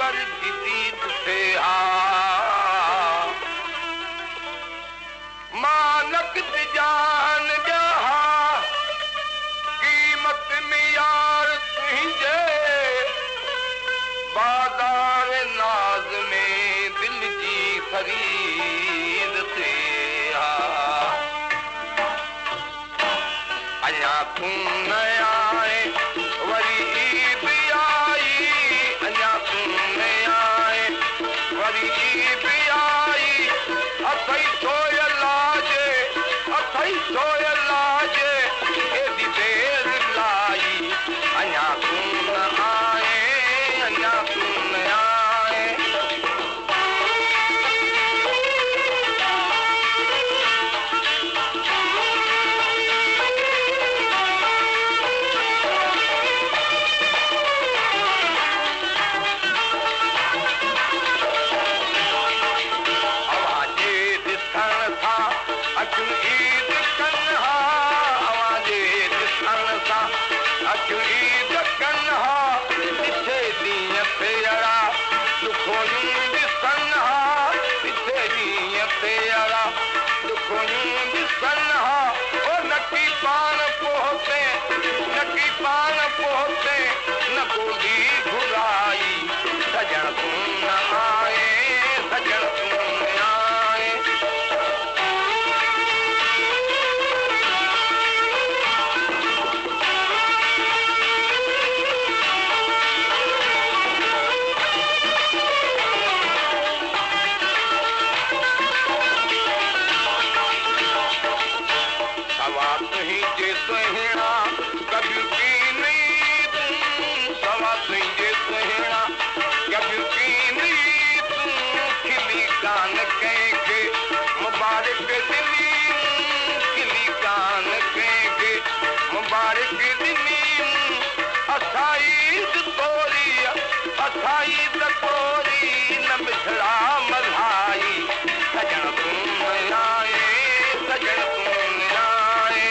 यार जी दीद थे हा मानक जान जहा कीमत में यार तुझे बाजार नाज में दिल जी खरीद थे हा अञा तूं न आए वरी ईद आई अञा तूं न आए वरी ईद आई अथई सोय लाजे एॾी देर लाई अञा तूं न आए अञा तूं न आए अखियूं ईद कनि हा अवांजे ॾिसण सां अखियूं ईद कनि हा ॾिठे ॾींहं ते अड़ा दुखोयूं ॾिसनि हा ॾिठे ॾींहं ते अड़ा दुखोयूं ॾिसनि हा ओ नकी पाण पहुते न ॻोल्ही घुराई सजण तूं न आए सजण तूं न आए सवा तुंहिंजे सुहिणा कभी की नहीं तूं सवा तुंहिंजे सुहिणा कभी की नहीं तूं खिली कान कंहिंखे मुबारक ॾिनी खिली कान कंहिंखे मुबारक ॾिनी असाई तोरी न मिठड़ा मल्हाई सजण तूं न आए सजण तूं न आए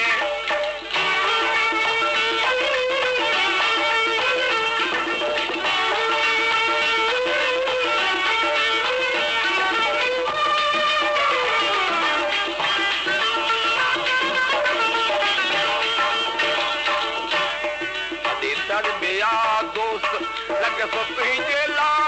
दोस्त लॻ सो तुंहिंजे लाइ